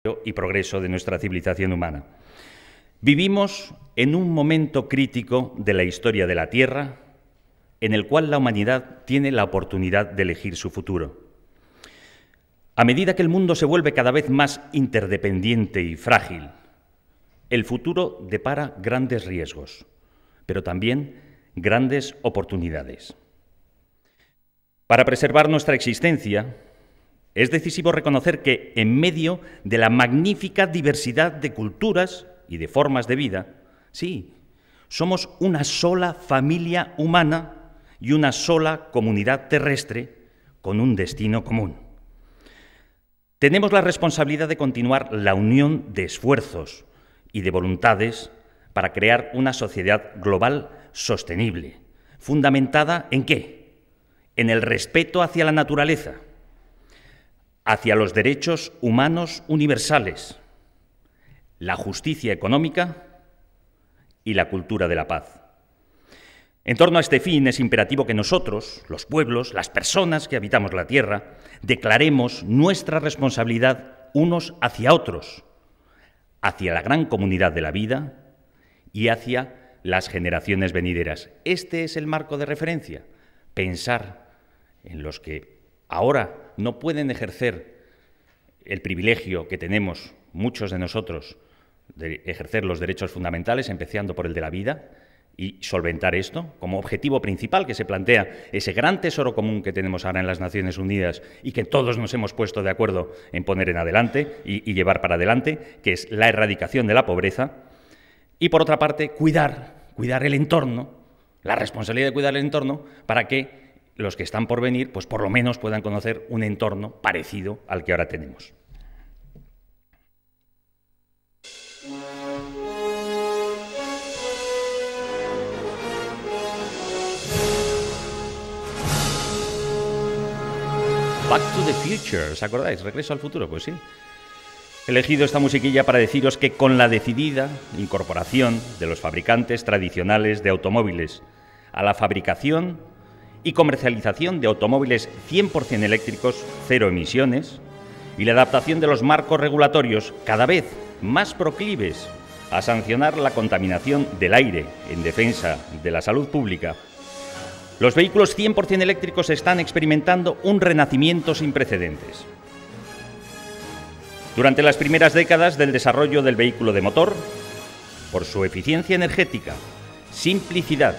y progreso de nuestra civilización humana. Vivimos en un momento crítico de la historia de la Tierra en el cual la humanidad tiene la oportunidad de elegir su futuro. A medida que el mundo se vuelve cada vez más interdependiente y frágil, el futuro depara grandes riesgos, pero también grandes oportunidades. Para preservar nuestra existencia, es decisivo reconocer que, en medio de la magnífica diversidad de culturas y de formas de vida, sí, somos una sola familia humana y una sola comunidad terrestre con un destino común. Tenemos la responsabilidad de continuar la unión de esfuerzos y de voluntades para crear una sociedad global sostenible, fundamentada ¿en qué? En el respeto hacia la naturaleza, hacia los derechos humanos universales, la justicia económica y la cultura de la paz. En torno a este fin es imperativo que nosotros, los pueblos, las personas que habitamos la Tierra, declaremos nuestra responsabilidad unos hacia otros, hacia la gran comunidad de la vida y hacia las generaciones venideras. Este es el marco de referencia, pensar en los que ahora no pueden ejercer el privilegio que tenemos muchos de nosotros de ejercer los derechos fundamentales, empezando por el de la vida, y solventar esto como objetivo principal que se plantea ese gran tesoro común que tenemos ahora en las Naciones Unidas y que todos nos hemos puesto de acuerdo en poner en adelante y llevar para adelante, que es la erradicación de la pobreza. Y, por otra parte, cuidar el entorno, la responsabilidad de cuidar el entorno para que los que están por venir, pues por lo menos puedan conocer un entorno parecido al que ahora tenemos. Back to the Future, ¿os acordáis? Regreso al futuro, pues sí. He elegido esta musiquilla para deciros que con la decidida incorporación de los fabricantes tradicionales de automóviles a la fabricación y comercialización de automóviles 100% eléctricos, cero emisiones, y la adaptación de los marcos regulatorios cada vez más proclives a sancionar la contaminación del aire en defensa de la salud pública, los vehículos 100% eléctricos están experimentando un renacimiento sin precedentes. Durante las primeras décadas del desarrollo del vehículo de motor, por su eficiencia energética, simplicidad,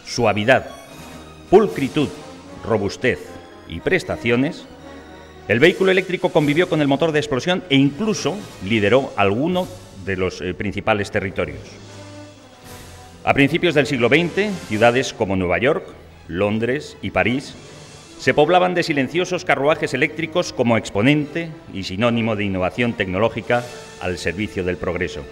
suavidad, pulcritud, robustez y prestaciones, el vehículo eléctrico convivió con el motor de explosión e incluso lideró alguno de los principales territorios. A principios del siglo XX, ciudades como Nueva York, Londres y París se poblaban de silenciosos carruajes eléctricos como exponente y sinónimo de innovación tecnológica al servicio del progreso.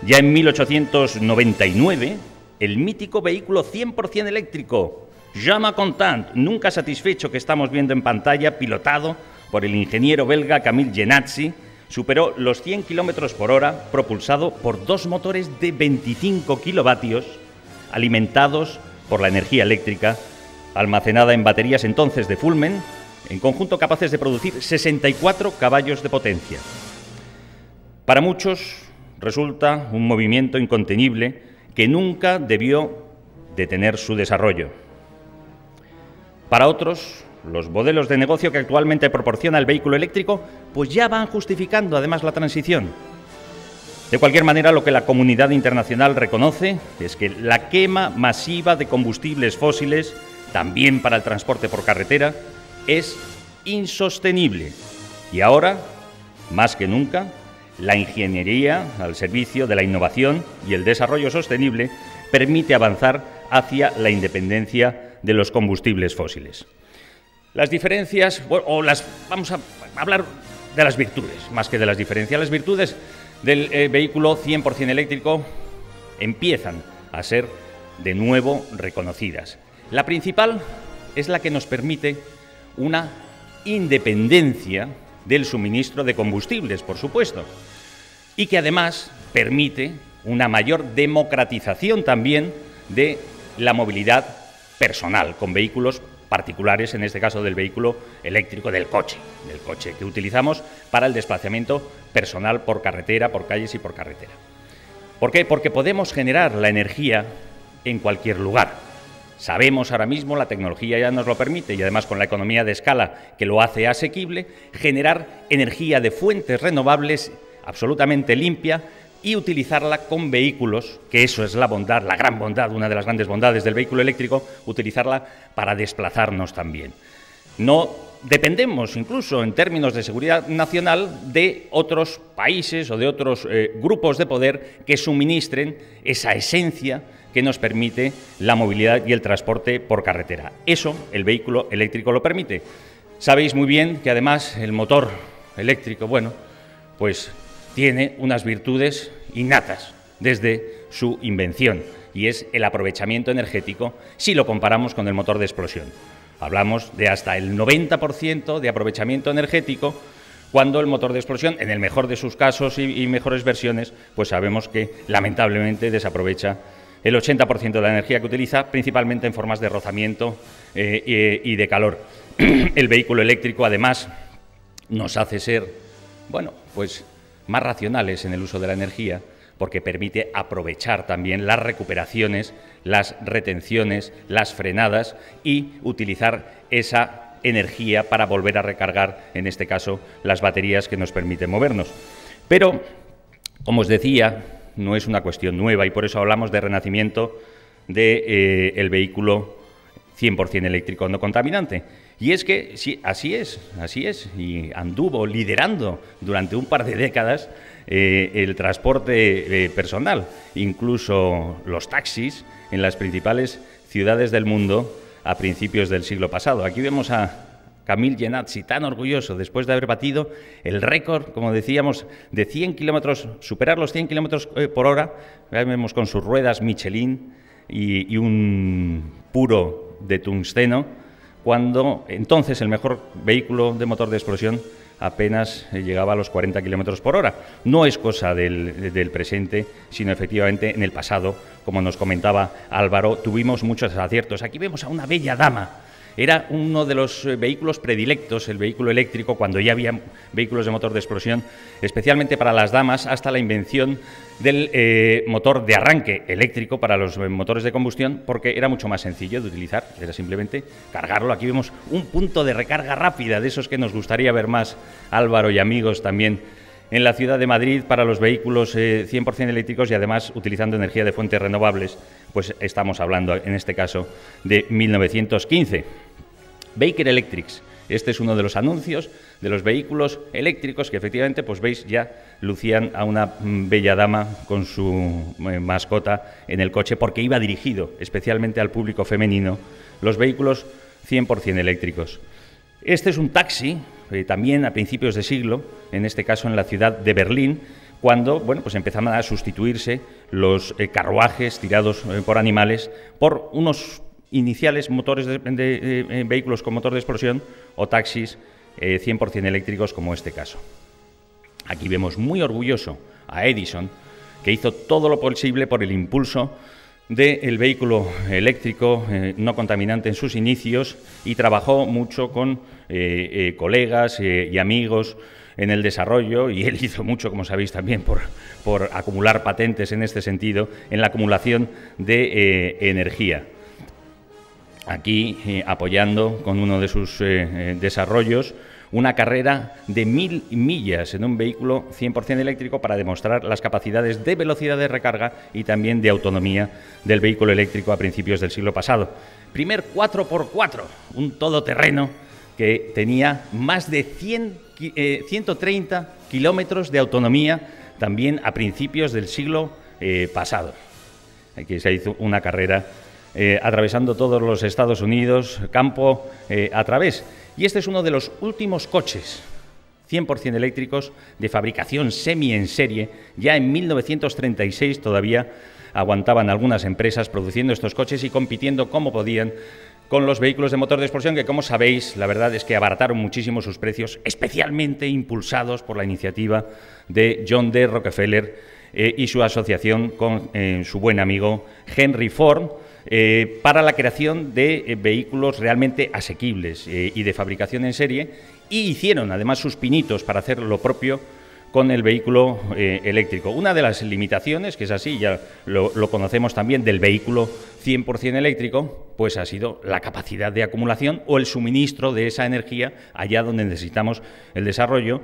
Ya en 1899, el mítico vehículo 100% eléctrico, Llama Contant, nunca satisfecho que estamos viendo en pantalla, pilotado por el ingeniero belga Camille Jenatzy, superó los 100 km por hora, propulsado por dos motores de 25 kilovatios, alimentados por la energía eléctrica, almacenada en baterías entonces de Fulmen, en conjunto capaces de producir 64 caballos de potencia. Para muchos resulta un movimiento incontenible que nunca debió detener su desarrollo. Para otros, los modelos de negocio que actualmente proporciona el vehículo eléctrico pues ya van justificando además la transición. De cualquier manera, lo que la comunidad internacional reconoce es que la quema masiva de combustibles fósiles, también para el transporte por carretera, es insostenible. Y ahora, más que nunca, la ingeniería al servicio de la innovación y el desarrollo sostenible permite avanzar hacia la independencia de los combustibles fósiles. Las diferencias, vamos a hablar de las virtudes, más que de las diferencias. Las virtudes del vehículo 100% eléctrico empiezan a ser de nuevo reconocidas. La principal es la que nos permite una independencia del suministro de combustibles, por supuesto, y que además permite una mayor democratización también de la movilidad personal, con vehículos particulares, en este caso del vehículo eléctrico, del coche que utilizamos para el desplazamiento personal por carretera, por calles y por carretera. ¿Por qué? Porque podemos generar la energía en cualquier lugar. Sabemos ahora mismo, la tecnología ya nos lo permite y además con la economía de escala que lo hace asequible, generar energía de fuentes renovables absolutamente limpia y utilizarla con vehículos, que eso es la bondad, la gran bondad, una de las grandes bondades del vehículo eléctrico, utilizarla para desplazarnos también. No dependemos, incluso en términos de seguridad nacional, de otros países o de otros grupos de poder que suministren esa esencia que nos permite la movilidad y el transporte por carretera. Eso el vehículo eléctrico lo permite. Sabéis muy bien que además el motor eléctrico, bueno, pues tiene unas virtudes innatas desde su invención y es el aprovechamiento energético si lo comparamos con el motor de explosión. Hablamos de hasta el 90% de aprovechamiento energético cuando el motor de explosión, en el mejor de sus casos y mejores versiones, pues sabemos que lamentablemente desaprovecha el 80% de la energía que utiliza, principalmente en formas de rozamiento y de calor. El vehículo eléctrico, además, nos hace ser, bueno, pues más racionales en el uso de la energía, porque permite aprovechar también las recuperaciones, las retenciones, las frenadas y utilizar esa energía para volver a recargar, en este caso, las baterías que nos permiten movernos. Pero, como os decía, no es una cuestión nueva y por eso hablamos de renacimiento del vehículo 100% eléctrico no contaminante. Y es que sí, así es, y anduvo liderando durante un par de décadas el transporte personal, incluso los taxis en las principales ciudades del mundo a principios del siglo pasado. Aquí vemos a Camille Jenatzy, tan orgulloso después de haber batido el récord, como decíamos, de 100 kilómetros, superar los 100 kilómetros por hora. Vemos con sus ruedas Michelin y un puro de tungsteno, cuando entonces el mejor vehículo de motor de explosión apenas llegaba a los 40 kilómetros por hora. No es cosa del presente, sino efectivamente en el pasado, como nos comentaba Álvaro, tuvimos muchos aciertos. Aquí vemos a una bella dama. Era uno de los vehículos predilectos, el vehículo eléctrico, cuando ya había vehículos de motor de explosión, especialmente para las damas, hasta la invención del motor de arranque eléctrico para los motores de combustión, porque era mucho más sencillo de utilizar, era simplemente cargarlo. Aquí vemos un punto de recarga rápida, de esos que nos gustaría ver más, Álvaro y amigos, también en la ciudad de Madrid para los vehículos 100% eléctricos y además utilizando energía de fuentes renovables, pues estamos hablando en este caso de 1915. Baker Electrics, este es uno de los anuncios de los vehículos eléctricos que efectivamente, pues veis, ya lucían a una bella dama con su mascota en el coche, porque iba dirigido especialmente al público femenino, los vehículos 100% eléctricos. Este es un taxi, también a principios de siglo, en este caso en la ciudad de Berlín, cuando bueno, pues empezaron a sustituirse los carruajes tirados por animales por unos iniciales motores de vehículos con motor de explosión o taxis 100% eléctricos, como este caso. Aquí vemos muy orgulloso a Edison, que hizo todo lo posible por el impulso del vehículo eléctrico no contaminante en sus inicios y trabajó mucho con colegas y amigos en el desarrollo, y él hizo mucho, como sabéis también, por acumular patentes en este sentido, en la acumulación de energía. Aquí apoyando con uno de sus desarrollos una carrera de 1000 millas en un vehículo 100% eléctrico para demostrar las capacidades de velocidad de recarga y también de autonomía del vehículo eléctrico a principios del siglo pasado. Primer 4x4, un todoterreno que tenía más de 130 kilómetros de autonomía también a principios del siglo pasado. Aquí se hizo una carrera atravesando todos los Estados Unidos, campo a través. Y este es uno de los últimos coches 100% eléctricos de fabricación semi en serie. Ya en 1936 todavía aguantaban algunas empresas produciendo estos coches y compitiendo como podían con los vehículos de motor de explosión, que, como sabéis, la verdad es que abarataron muchísimo sus precios, especialmente impulsados por la iniciativa de John D. Rockefeller y su asociación con su buen amigo Henry Ford, para la creación de vehículos realmente asequibles y de fabricación en serie, y hicieron además sus pinitos para hacer lo propio con el vehículo eléctrico. Una de las limitaciones, que es así, ya lo conocemos también, del vehículo 100% eléctrico, pues ha sido la capacidad de acumulación o el suministro de esa energía allá donde necesitamos el desarrollo.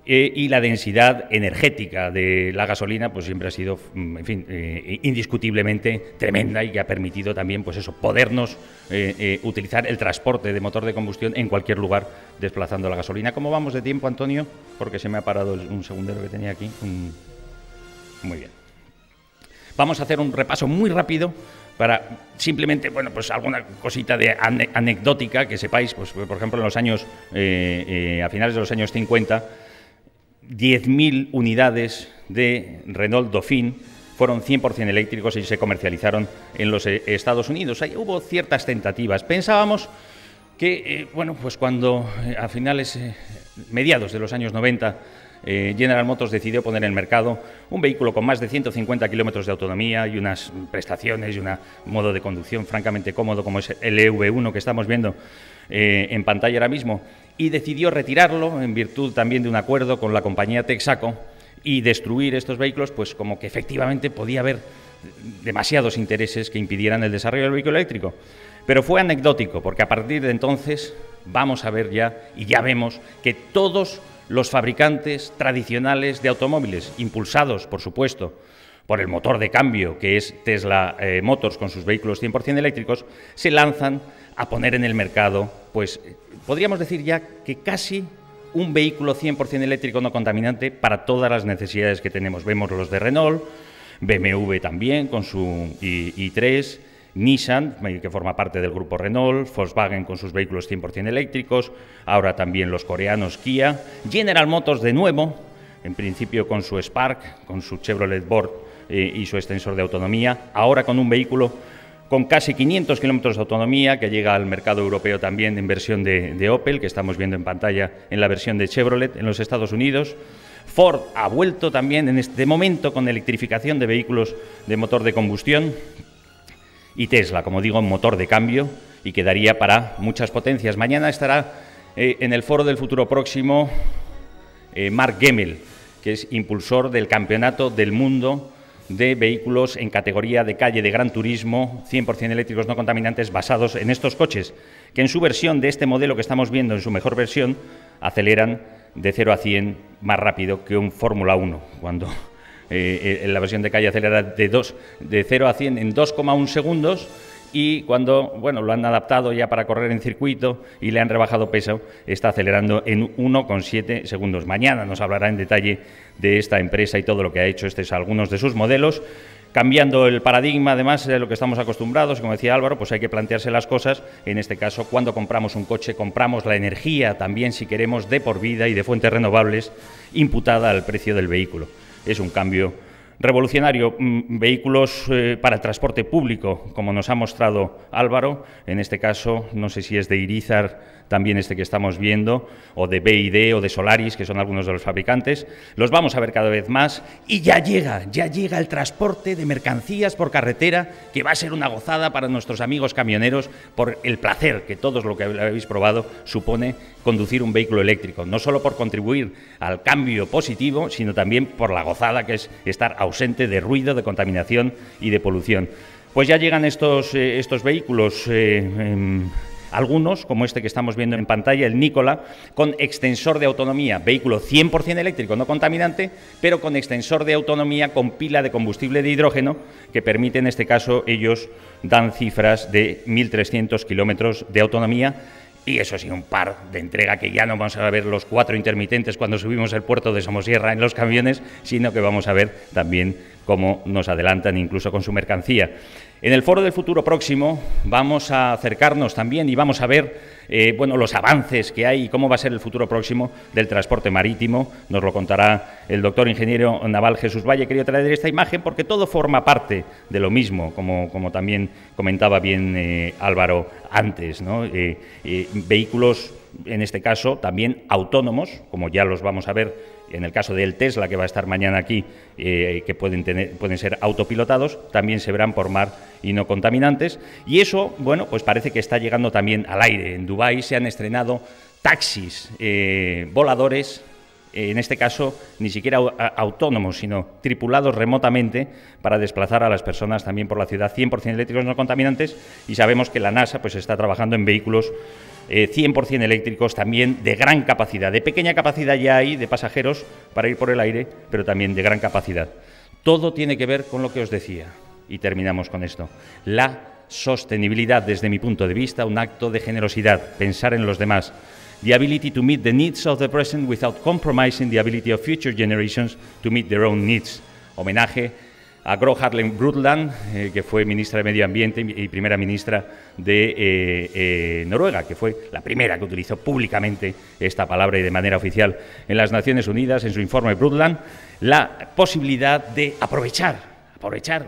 Y la densidad energética de la gasolina pues siempre ha sido, en fin, indiscutiblemente tremenda, y que ha permitido también, pues eso, podernos utilizar el transporte de motor de combustión en cualquier lugar desplazando la gasolina. ¿Cómo vamos de tiempo, Antonio? Porque se me ha parado un segundero que tenía aquí. Muy bien. Vamos a hacer un repaso muy rápido para simplemente, bueno, pues alguna cosita de anecdótica que sepáis. Pues, por ejemplo, en los años, a finales de los años 50, 10.000 unidades de Renault Dauphine fueron 100% eléctricos y se comercializaron en los Estados Unidos. Ahí hubo ciertas tentativas. Pensábamos que, bueno, pues cuando a finales, mediados de los años 90, General Motors decidió poner en el mercado un vehículo con más de 150 kilómetros de autonomía y unas prestaciones y un modo de conducción francamente cómodo, como es el EV1 que estamos viendo en pantalla ahora mismo, y decidió retirarlo en virtud también de un acuerdo con la compañía Texaco y destruir estos vehículos, pues como que efectivamente podía haber demasiados intereses que impidieran el desarrollo del vehículo eléctrico. Pero fue anecdótico, porque a partir de entonces vamos a ver ya, y ya vemos, que todos los fabricantes tradicionales de automóviles, impulsados, por supuesto, por el motor de cambio, que es Tesla Motors con sus vehículos 100% eléctricos, se lanzan a poner en el mercado, pues podríamos decir ya que casi un vehículo 100% eléctrico no contaminante para todas las necesidades que tenemos. Vemos los de Renault, BMW también con su i3, Nissan, que forma parte del grupo Renault, Volkswagen con sus vehículos 100% eléctricos, ahora también los coreanos Kia, General Motors de nuevo, en principio con su Spark, con su Chevrolet Bolt y su extensor de autonomía, ahora con un vehículo con casi 500 kilómetros de autonomía, que llega al mercado europeo también en versión de Opel, que estamos viendo en pantalla en la versión de Chevrolet en los Estados Unidos. Ford ha vuelto también en este momento con electrificación de vehículos de motor de combustión, y Tesla, como digo, motor de cambio, y que daría para muchas potencias. Mañana estará en el Foro del Futuro Próximo Mark Gemmell, que es impulsor del Campeonato del Mundo de vehículos en categoría de calle de gran turismo, 100% eléctricos no contaminantes, basados en estos coches, que en su versión de este modelo que estamos viendo, en su mejor versión, aceleran de 0 a 100 más rápido que un Fórmula 1, cuando en la versión de calle acelera de 0 a 100 en 2,1 segundos, y cuando, bueno, lo han adaptado ya para correr en circuito y le han rebajado peso, está acelerando en 1,7 segundos. Mañana nos hablará en detalle de esta empresa y todo lo que ha hecho. Estos son algunos de sus modelos, cambiando el paradigma, además de lo que estamos acostumbrados. Como decía Álvaro, pues hay que plantearse las cosas. En este caso, cuando compramos un coche, compramos la energía también, si queremos, de por vida y de fuentes renovables, imputada al precio del vehículo. Es un cambio revolucionario. Vehículos para el transporte público, como nos ha mostrado Álvaro, en este caso, no sé si es de Irizar, también este que estamos viendo, o de BYD o de Solaris, que son algunos de los fabricantes. Los vamos a ver cada vez más, y ya llega el transporte de mercancías por carretera, que va a ser una gozada para nuestros amigos camioneros, por el placer que todos lo que habéis probado supone conducir un vehículo eléctrico, no solo por contribuir al cambio positivo, sino también por la gozada que es estar ausente de ruido, de contaminación y de polución. Pues ya llegan estos vehículos, algunos, como este que estamos viendo en pantalla, el Nikola, con extensor de autonomía, vehículo 100% eléctrico, no contaminante, pero con extensor de autonomía con pila de combustible de hidrógeno, que permite, en este caso, ellos dan cifras de 1.300 kilómetros de autonomía. Y eso sí, un par de entrega, que ya no vamos a ver los 4 intermitentes cuando subimos el puerto de Somosierra en los camiones, sino que vamos a ver también cómo nos adelantan incluso con su mercancía. En el Foro del Futuro Próximo vamos a acercarnos también y vamos a ver bueno, los avances que hay y cómo va a ser el futuro próximo del transporte marítimo. Nos lo contará el doctor ingeniero naval Jesús Valle. Quería traer esta imagen porque todo forma parte de lo mismo, como también comentaba bien Álvaro antes, ¿no? Vehículos, en este caso, también autónomos, como ya los vamos a ver en el caso del Tesla, que va a estar mañana aquí, que pueden ser autopilotados, también se verán por mar y no contaminantes. Y eso, bueno, pues parece que está llegando también al aire. En Dubái se han estrenado taxis voladores, en este caso ni siquiera autónomos, sino tripulados remotamente para desplazar a las personas también por la ciudad, 100% eléctricos no contaminantes, y sabemos que la NASA pues está trabajando en vehículos 100% eléctricos también de gran capacidad. De pequeña capacidad ya hay de pasajeros para ir por el aire, pero también de gran capacidad. Todo tiene que ver con lo que os decía, y terminamos con esto. La sostenibilidad, desde mi punto de vista, un acto de generosidad, pensar en los demás. The ability to meet the needs of the present without compromising the ability of future generations to meet their own needs. Homenaje a Gro Harlem Brundtland, que fue ministra de Medio Ambiente y primera ministra de Noruega, que fue la primera que utilizó públicamente esta palabra y de manera oficial en las Naciones Unidas, en su informe Brundtland, la posibilidad de aprovechar,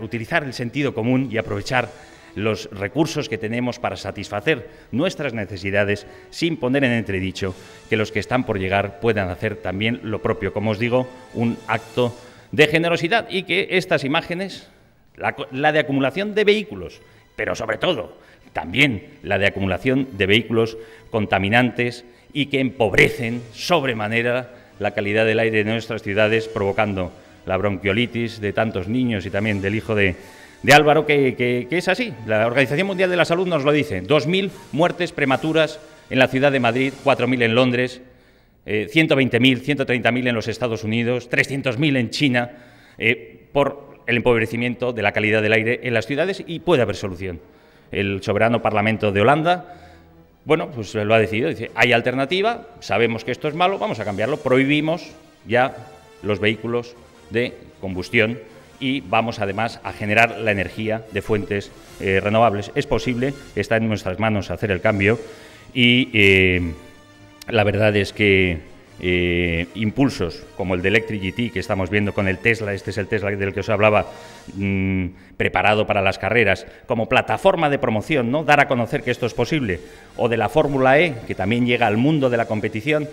utilizar el sentido común y aprovechar los recursos que tenemos para satisfacer nuestras necesidades sin poner en entredicho que los que están por llegar puedan hacer también lo propio. Como os digo, un acto de generosidad, y que estas imágenes, la de acumulación de vehículos, pero sobre todo también la de acumulación de vehículos contaminantes y que empobrecen sobremanera la calidad del aire de nuestras ciudades, provocando la bronquiolitis de tantos niños y también del hijo de Álvaro, que es así. La Organización Mundial de la Salud nos lo dice: 2.000 muertes prematuras en la ciudad de Madrid, 4.000 en Londres, 120.000, 130.000 en los Estados Unidos, 300.000 en China, por el empobrecimiento de la calidad del aire en las ciudades, y puede haber solución. El soberano Parlamento de Holanda, bueno, pues lo ha decidido, dice, hay alternativa, sabemos que esto es malo, vamos a cambiarlo, prohibimos ya los vehículos de combustión y vamos además a generar la energía de fuentes renovables. Es posible, está en nuestras manos hacer el cambio, y la verdad es que impulsos como el de Electric GT que estamos viendo con el Tesla, este es el Tesla del que os hablaba, preparado para las carreras, como plataforma de promoción, ¿no? Dar a conocer que esto es posible, o de la Fórmula E, que también llega al mundo de la competición.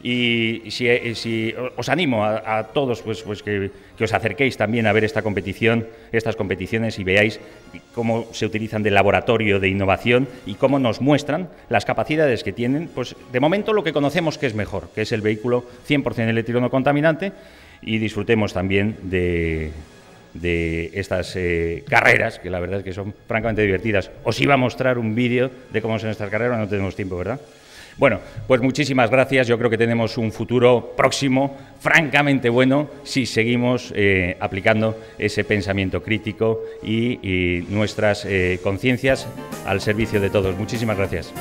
Y si os animo a todos pues que os acerquéis también a ver estas competiciones, y veáis cómo se utilizan de laboratorio de innovación y cómo nos muestran las capacidades que tienen, pues de momento lo que conocemos que es mejor, que es el vehículo 100% eléctrico no contaminante, y disfrutemos también de estas carreras, que la verdad es que son francamente divertidas. Os iba a mostrar un vídeo de cómo son estas carreras, no tenemos tiempo, ¿verdad? Bueno, pues muchísimas gracias. Yo creo que tenemos un futuro próximo francamente bueno si seguimos aplicando ese pensamiento crítico y nuestras conciencias al servicio de todos. Muchísimas gracias.